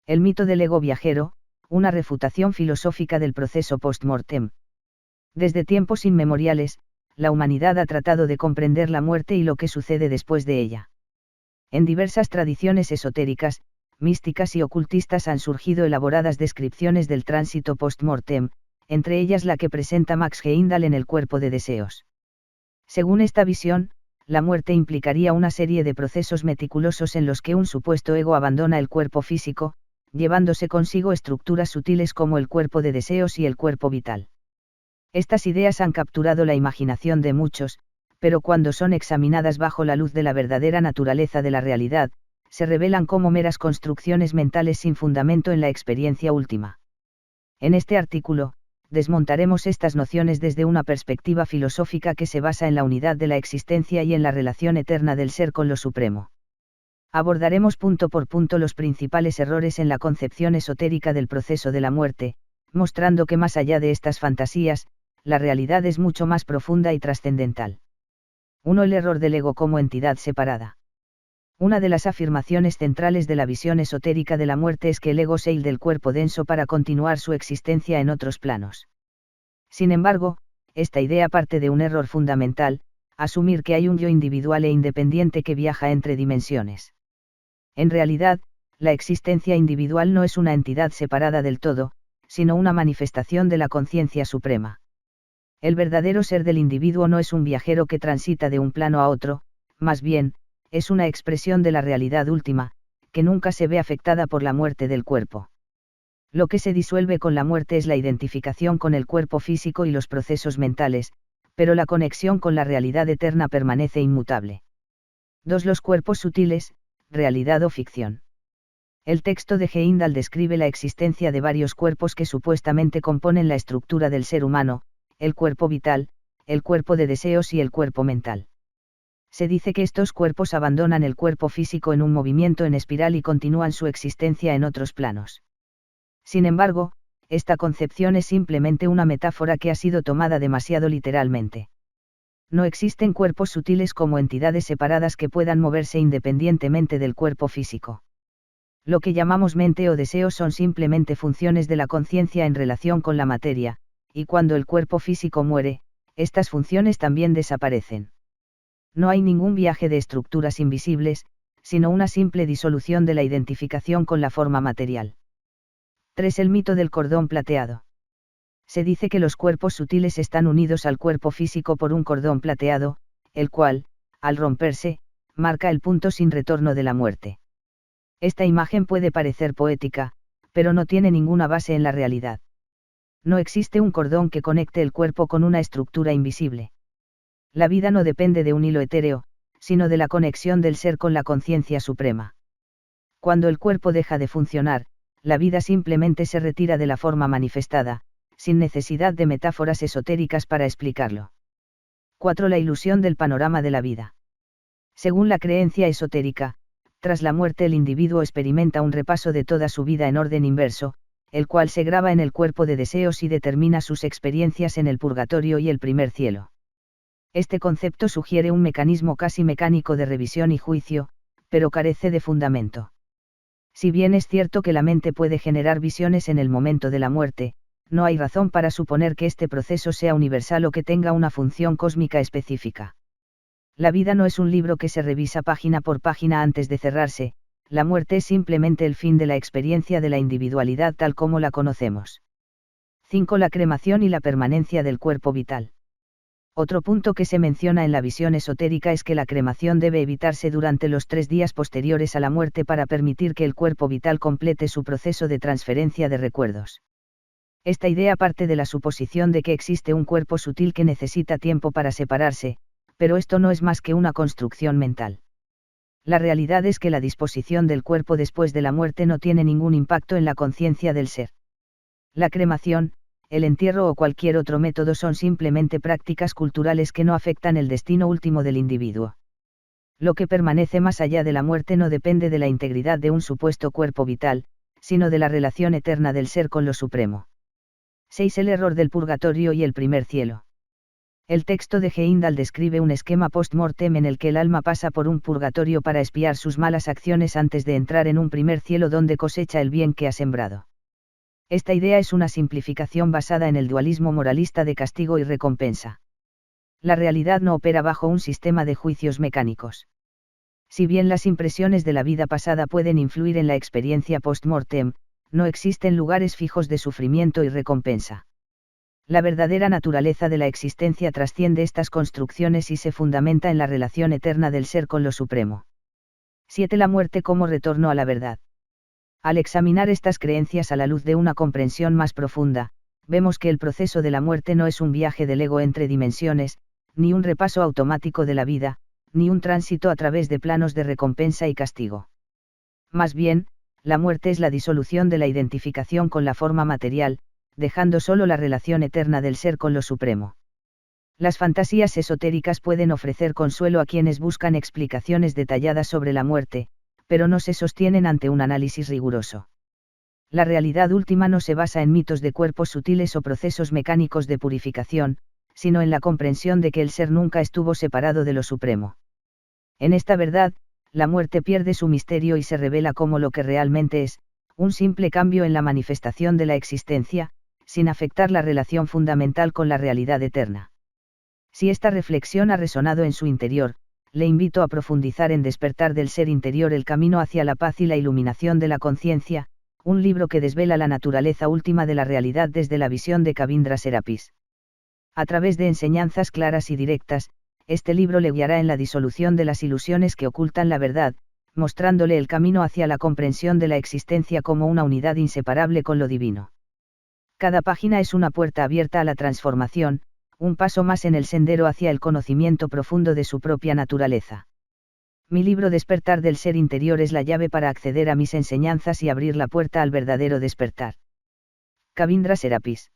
El mito del ego viajero, una refutación filosófica del proceso post-mortem. Desde tiempos inmemoriales, la humanidad ha tratado de comprender la muerte y lo que sucede después de ella. En diversas tradiciones esotéricas, místicas y ocultistas han surgido elaboradas descripciones del tránsito post-mortem, entre ellas la que presenta Max Heindel en El cuerpo de deseos. Según esta visión, la muerte implicaría una serie de procesos meticulosos en los que un supuesto ego abandona el cuerpo físico, llevándose consigo estructuras sutiles como el cuerpo de deseos y el cuerpo vital. Estas ideas han capturado la imaginación de muchos, pero cuando son examinadas bajo la luz de la verdadera naturaleza de la realidad, se revelan como meras construcciones mentales sin fundamento en la experiencia última. En este artículo, desmontaremos estas nociones desde una perspectiva filosófica que se basa en la unidad de la existencia y en la relación eterna del ser con lo supremo. Abordaremos punto por punto los principales errores en la concepción esotérica del proceso de la muerte, mostrando que más allá de estas fantasías, la realidad es mucho más profunda y trascendental. 1. El error del ego como entidad separada. Una de las afirmaciones centrales de la visión esotérica de la muerte es que el ego sale del cuerpo denso para continuar su existencia en otros planos. Sin embargo, esta idea parte de un error fundamental, asumir que hay un yo individual e independiente que viaja entre dimensiones. En realidad, la existencia individual no es una entidad separada del todo, sino una manifestación de la conciencia suprema. El verdadero ser del individuo no es un viajero que transita de un plano a otro, más bien, es una expresión de la realidad última, que nunca se ve afectada por la muerte del cuerpo. Lo que se disuelve con la muerte es la identificación con el cuerpo físico y los procesos mentales, pero la conexión con la realidad eterna permanece inmutable. 2. Los cuerpos sutiles, realidad o ficción. El texto de Heindel describe la existencia de varios cuerpos que supuestamente componen la estructura del ser humano, el cuerpo vital, el cuerpo de deseos y el cuerpo mental. Se dice que estos cuerpos abandonan el cuerpo físico en un movimiento en espiral y continúan su existencia en otros planos. Sin embargo, esta concepción es simplemente una metáfora que ha sido tomada demasiado literalmente. No existen cuerpos sutiles como entidades separadas que puedan moverse independientemente del cuerpo físico. Lo que llamamos mente o deseo son simplemente funciones de la conciencia en relación con la materia, y cuando el cuerpo físico muere, estas funciones también desaparecen. No hay ningún viaje de estructuras invisibles, sino una simple disolución de la identificación con la forma material. 3. El mito del cordón plateado. Se dice que los cuerpos sutiles están unidos al cuerpo físico por un cordón plateado, el cual, al romperse, marca el punto sin retorno de la muerte. Esta imagen puede parecer poética, pero no tiene ninguna base en la realidad. No existe un cordón que conecte el cuerpo con una estructura invisible. La vida no depende de un hilo etéreo, sino de la conexión del ser con la conciencia suprema. Cuando el cuerpo deja de funcionar, la vida simplemente se retira de la forma manifestada, sin necesidad de metáforas esotéricas para explicarlo. 4. La ilusión del panorama de la vida. Según la creencia esotérica, tras la muerte el individuo experimenta un repaso de toda su vida en orden inverso, el cual se graba en el cuerpo de deseos y determina sus experiencias en el purgatorio y el primer cielo. Este concepto sugiere un mecanismo casi mecánico de revisión y juicio, pero carece de fundamento. Si bien es cierto que la mente puede generar visiones en el momento de la muerte, no hay razón para suponer que este proceso sea universal o que tenga una función cósmica específica. La vida no es un libro que se revisa página por página antes de cerrarse, la muerte es simplemente el fin de la experiencia de la individualidad tal como la conocemos. 5. La cremación y la permanencia del cuerpo vital. Otro punto que se menciona en la visión esotérica es que la cremación debe evitarse durante los 3 días posteriores a la muerte para permitir que el cuerpo vital complete su proceso de transferencia de recuerdos. Esta idea parte de la suposición de que existe un cuerpo sutil que necesita tiempo para separarse, pero esto no es más que una construcción mental. La realidad es que la disposición del cuerpo después de la muerte no tiene ningún impacto en la conciencia del ser. La cremación, el entierro o cualquier otro método son simplemente prácticas culturales que no afectan el destino último del individuo. Lo que permanece más allá de la muerte no depende de la integridad de un supuesto cuerpo vital, sino de la relación eterna del ser con lo supremo. 6. El error del purgatorio y el primer cielo. El texto de Heimdall describe un esquema post-mortem en el que el alma pasa por un purgatorio para expiar sus malas acciones antes de entrar en un primer cielo donde cosecha el bien que ha sembrado. Esta idea es una simplificación basada en el dualismo moralista de castigo y recompensa. La realidad no opera bajo un sistema de juicios mecánicos. Si bien las impresiones de la vida pasada pueden influir en la experiencia post-mortem, no existen lugares fijos de sufrimiento y recompensa. La verdadera naturaleza de la existencia trasciende estas construcciones y se fundamenta en la relación eterna del ser con lo supremo. 7. La muerte como retorno a la verdad. Al examinar estas creencias a la luz de una comprensión más profunda, vemos que el proceso de la muerte no es un viaje del ego entre dimensiones, ni un repaso automático de la vida, ni un tránsito a través de planos de recompensa y castigo. Más bien, la muerte es la disolución de la identificación con la forma material, dejando solo la relación eterna del ser con lo supremo. Las fantasías esotéricas pueden ofrecer consuelo a quienes buscan explicaciones detalladas sobre la muerte, pero no se sostienen ante un análisis riguroso. La realidad última no se basa en mitos de cuerpos sutiles o procesos mecánicos de purificación, sino en la comprensión de que el ser nunca estuvo separado de lo supremo. En esta verdad, la muerte pierde su misterio y se revela como lo que realmente es, un simple cambio en la manifestación de la existencia, sin afectar la relación fundamental con la realidad eterna. Si esta reflexión ha resonado en su interior, le invito a profundizar en Despertar del Ser Interior, el camino hacia la paz y la iluminación de la conciencia, un libro que desvela la naturaleza última de la realidad desde la visión de Kavindra Serapis. A través de enseñanzas claras y directas, este libro le guiará en la disolución de las ilusiones que ocultan la verdad, mostrándole el camino hacia la comprensión de la existencia como una unidad inseparable con lo divino. Cada página es una puerta abierta a la transformación, un paso más en el sendero hacia el conocimiento profundo de su propia naturaleza. Mi libro Despertar del Ser Interior es la llave para acceder a mis enseñanzas y abrir la puerta al verdadero despertar. Kavindra Serapis.